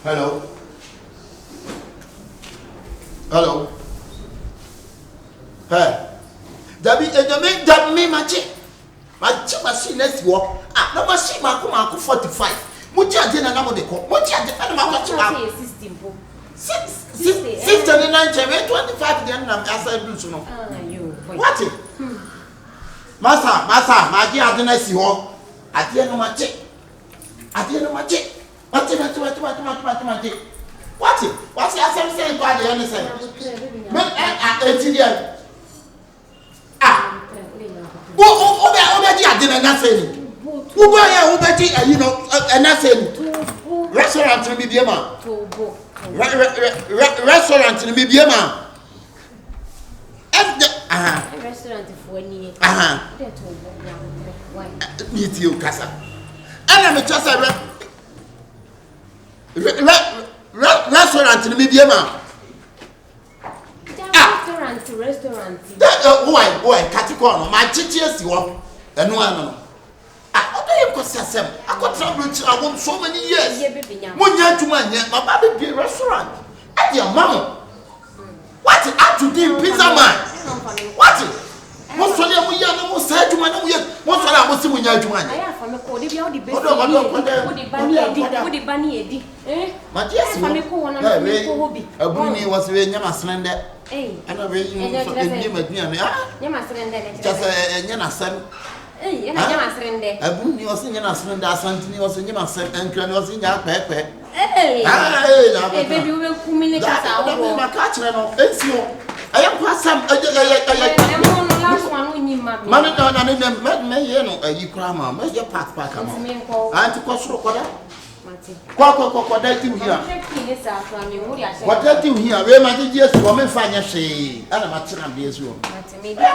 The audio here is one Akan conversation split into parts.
Hello. Hello. Hey. Dami machi. Machi machine next war. No machine maku 45. Muti ade na mo de ko. Muti ade na ma ko chi. System po. 69 25 then na asa do so no. What? Masa, maji ade na si ho. Ade no machi. Ade no machi. What? What's your sense saying by the other side? I didn't say. Who buy a Ubeti, you know, and I said, restaurant in Bibiama. Restaurant in Bibiama. Restaurant for me. Meet you, Casa. And I'm just a restaurant in Bibiama. Restaurant. Why, Caticon, my teachers, you are, and one. I got trouble so many years. 1 year to 1 year, my baby be a restaurant. At your mama. What up to do, pizza man? What? Most of them we are no said to my own. Most of them was when you're to one. I have from a code if you're the bunny. My dear, a bunny was very never slender. And a very just a Yana son. A bunny was in your slender, something was in your son, and Cran was in your pepper. Baby, will communicate my catcher. I am quite some. Last one we need my money. You cram, your path back. I'm to cost what that you here? What that you here? Where my dears woman find your shade, and a match and be as well.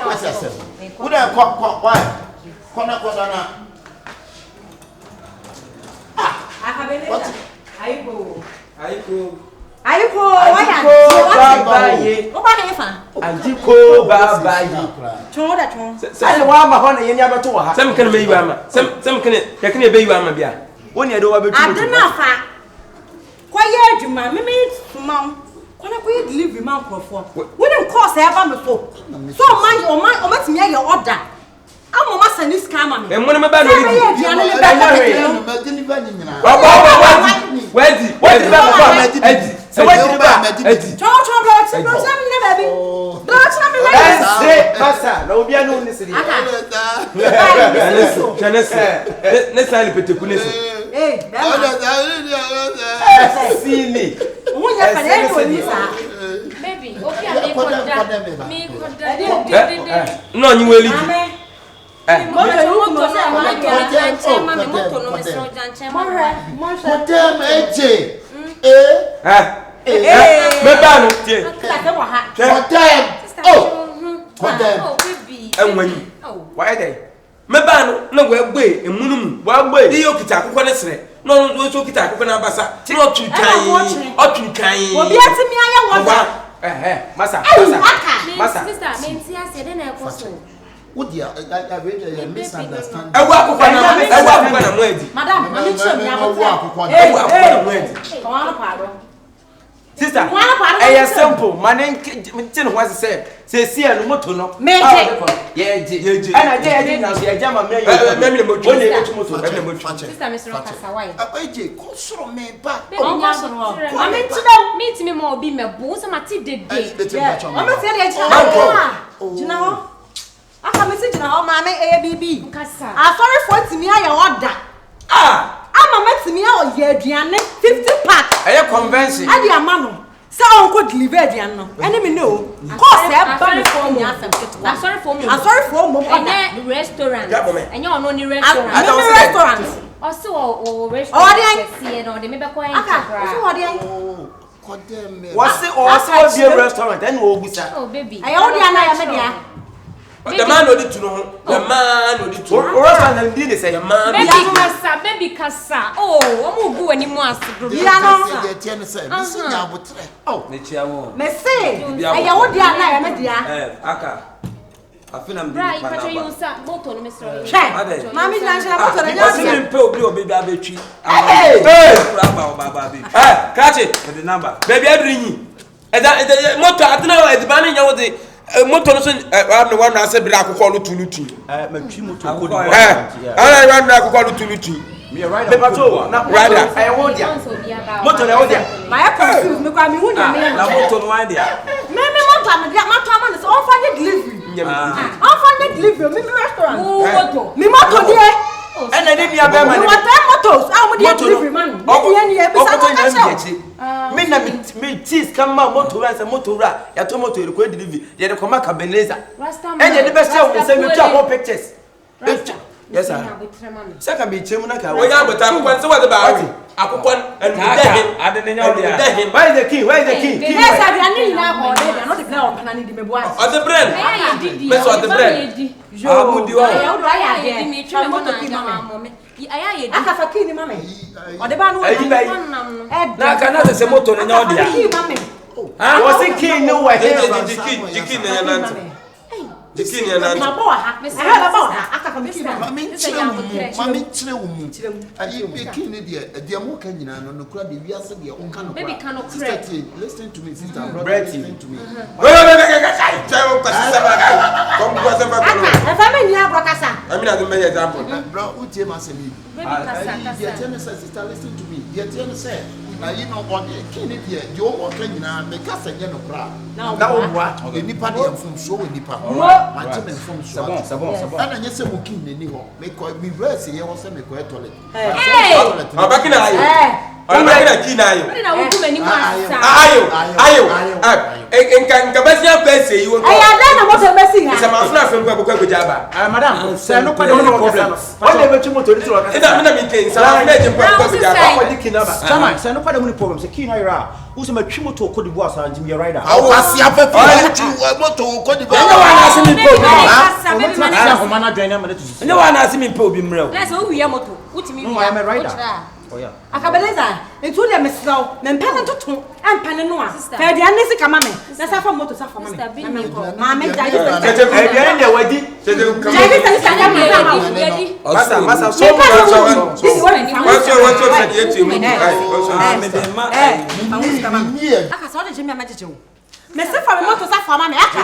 What's yourself? Would I call why? Corner. Akabenezer. Ayiko, bye. Say, why my honey, you never told her. Some can be some can be you. When you do a bit, I don't know. Quiet, you, ma'am. When I leave your mouth for wouldn't cost ever before. So, mind or what's me your order. I'm a master in this camera. And one of my bad so what did you buy? Why they? Mebano, no way, and Munum, one way, the Yokita, Conesre, no, Yokita, Conabasa, not too kind, or too kind. Well, yes, me, I want Massa, means yes, and I was so. Would you? I really misunderstand. I walk when I'm ready. Madame, I'm sister, I am simple. My name was said. Say, see, and Motono. Yeah, and I did not see a Jama May. Sister, Mr. Rockaway. A Cosro may back. I mean, to meet me more be my boss, and my tea did. I'm a fair, you know. I come message now, Mamma ABB. I'm sorry for me, I order. I'm a me out here, Diana, 50 pack. I am convincing. I am man. So I could leave Diana. Enemy no. Cause I'm sorry for me. I'm sorry for me. And restaurant. And you're only restaurant. I don't restaurant. Also, restaurant. Or they may be quite. What's it also be a restaurant? Then we'll be sad. Oh, baby. I only am. The man no need to know. The man no need to know. Restaurant did say the man. Baby Casa. Oh, I'm go anymore. Oh, Mechiawo. Me say, I want dia na ya me dia. Aka. afina mbi right but you use motor no mesro mami lancha motor na ya se mpe obi obi abetwi brava baba bi kache the number baby adrinyi motor atena edibane nya wo de motor no so one na say bra akokọ lo tulutu matwi motor ko ana one na akokọ lo tulutu me rider pato na rider I hold ya motor na hold ya my confuse me kwa me hu na me na motor no wan dia me motor me so on find delivery on find delivery me restaurant motor me motor there and I didn't have me motors ah mo dey delivery man me dey be sa me na me tease come motor and motor ya to motor ko delivery ya de come Akabenezer and you the best say we take more pictures yes sir saka be chemu na ka we ya bota akokọ nse what about akokọ and ade nya ode where is the key yes I dey na ko dey not the plan on plan di me bo on the brain me so on the brain amudi wa ya dey me try mo to ki mama aya ye di aka Fakye ni mama ode ba no na ka na se motor nya ode ya was the key no way jiki na ya nanti jiki na nanti ma bo ha aka Fakye mami chire wo mu ayi be kin ne de mo ka nyina no kura de wiase de on ka no kura listen to me sister brother listen to me come go say back no e fa me ni abro kasa I mean I don't make example bro utie ma se me baby kasa de tell sister listen to me de tell say na you know on the kin ne de o ka nyina me kasa nye no kura na wo wa nipa de mfum so we nipa ma je me mfum so sabon ana nye se mo kin ne ni ho me ko mi verse ye wo se me ko toilet abakina ayo abakina kina ayo na wo kuma ni ma sa ayo enka basia pese yi wo ko aya da na motor besi ha se ma funa fe ko ko jaba madam say no kwade no problem what dey between motor ni to ida me na mi ken sa na je ko jaba what dey kinaba chama say no kwade no problem say key na ira who say matwi motor ko di bo asa ntim ye rider awasi afefe motor ko di ba ene wa na se mi pe obi na ho mana dwan na ma to susu ene wa na se mi pe obi mreo let's go we motor utimi no I am a rider oh yeah Akabenezer etu de mesraw me mpene toto empene no a fa de anesi kama me na safa motor safa mama ma me jaje e bien de wadi jaje sa ya me masa so this is what what you say me me de ma aka so de jemi amajeje wo me se fa me motor safa mama aka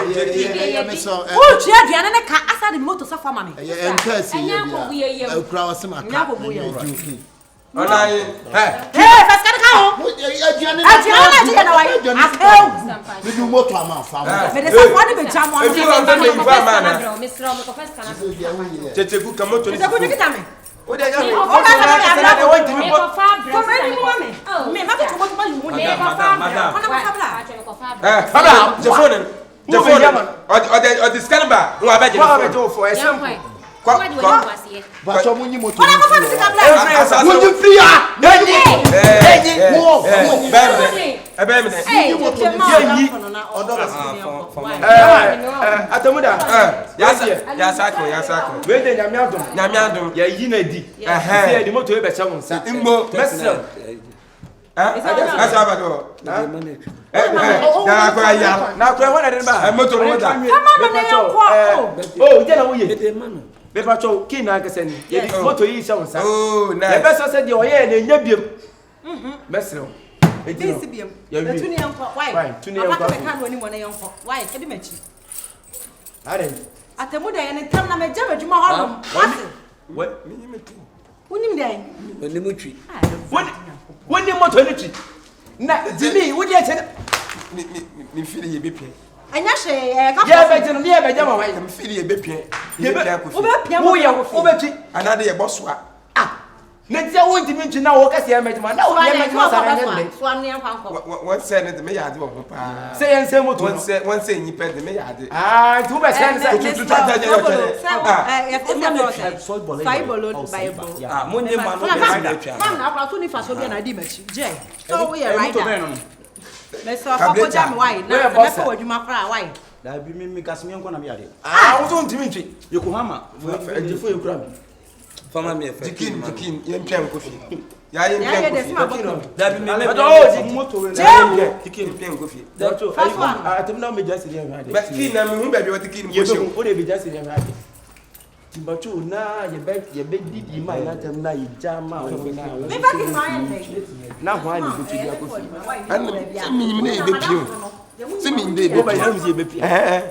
me so o tia aduane ne ka asa de motor safa mama enka si enya ko buye e kura wasema nya ko buye ona paskari ka ho aduane na je na wai akau me du motor ama fa me de safa de be jamo if you want to be fa man mesro mo ko fes kana checheku kamoto ni de ko nikita me o de ya o ba na de want me ko fa bra me ma ko mo you me ko fa bra fabra the phone or the scanner no abeje no for example ba cho munyi motor ona ko fa me sika bla munyi free ah Atemuda ya sako we de nyame adom ya yi na di se di moto e be chamu nsa imbo mesel asa abado na ko wana de ba moto no da oh je na wo ye be pa cho ki na ga seni ye di moto yi chamu nsa oh nice e be so se di o ye na nya biem mesel this biem tuni yanko why tuni yanko ka ka no ni mo na yanko why e di machi are Atemuda ya ne tam na me jaba djuma ho what unim dai ni mutwi woni moto ni twi na dimi wodi e che mi fili ye bepie anya hwe ka ye be jeno ye be jama wai mi fili ye bepie ye bepie ko wo be pia wo ye wo be twi anade ye bosoa na tia wo ntimi ntwi na wo ka se ye mejuma na wo ye mejuma sa na ne so an yan kwanko won say ne de me yade wo pa se ye nse moto won say nyi pe de me yade tu be se nse tu ta je yo tele so Bible Bible mo nye ma no be rider mam na akwa so ni fa so bi na di machi je so we rider me so fa ko jam why na me fa wadwuma kra why da bi mi kasimi enko na me yade wo so ntimi ntwi yokohama ejifo ekura mi fama me efe dikin yen pian ko fi Ya ye Yeah, mpia kofi. Da bi me. Moto we na tikin mpia kofi. Atemuda me just dey hwade. Ba ki na me hu ba bi o tikin mo show. O de be just dey hwade. Timbacho na ye be didi ma na Atemuda ye jama o be na. Me ba ki ma ye Na ho ani go tu dia kofi. An se minim na ebe pio. Se minim de ebe O ba pio. ya mi be pia.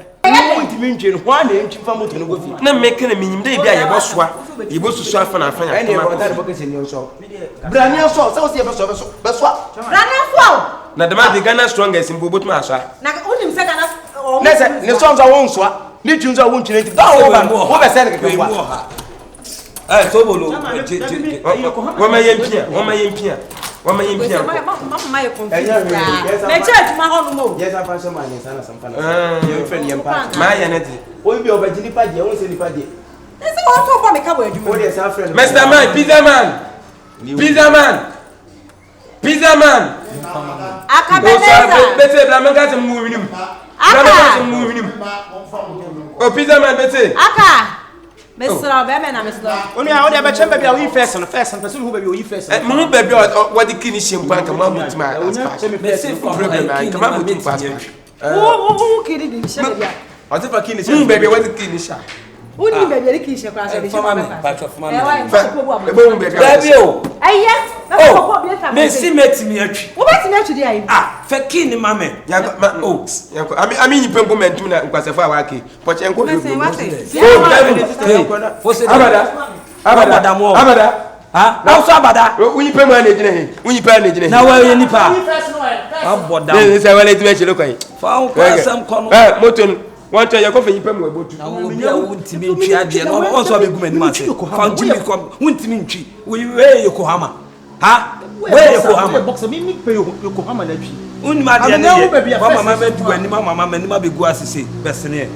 Ntimi ntwe no ho ana ntwi fa moto no kofi. Na me kana minim de bia ye bo soa. Ye bo susu afa na afa ya. Ene o da bo kese ni so. Brani so, se o se be so be so. Brani fo. Na dama de Ghana strongest mbo botuma aso. Na unim se Ghana Ne se ne so nso won so. Ni tun so won twene ti. Da wo ba. Wo be se ne keke wa. Tobolo. Wama yempia. Mama ye confused. Me church ma ho no mo. Yes, I find some money sana samfana. Your friend yempa. Ma ya neti. O bi obajini pa je, won se ni pa je. They say what to me ka bo adwuma. O dey sa friend. Mr. Man, Pizza man. Akabenezer. Bete bla manga se mu winim. O pizza man bete. Aka. Mesra be me na mesra. Oni a o dey be chembe bia we first person who be we first. Mu be bia what the kini shimpa nka ma mutima as problem nka ma mutim pass. Wo kiri di she bia. O te fa kini Mu be bia what the kini sha. Uni be bia ki she kwa so di she. Dabio. Yes. Me si metimi atwi. Wo betimi atwi di ayi. Fakye ni mame. Ami ni pempo mentum na nkwasefa awake. Poche nko Me say what? Abada. Ha? Na so abada. Unyi pempo na ejine he. Unyi pa na ejine he. Na wa ye nipa. Aboda. Ne say wala timi chelo kwai. Fa on kwa sam kono. Moton want to yakofa yi pempo ebotu. Na wo bia wuntimi ntwi ade na on so abegu mani ase. Fa ntimi ko wuntimi ntwi. We Yokohama. Ha? Where Yokohama? Boxer me pay Yokohama na twi. Uni ma de na ye. Mama be du ani mama mani ma begu asese. Besene.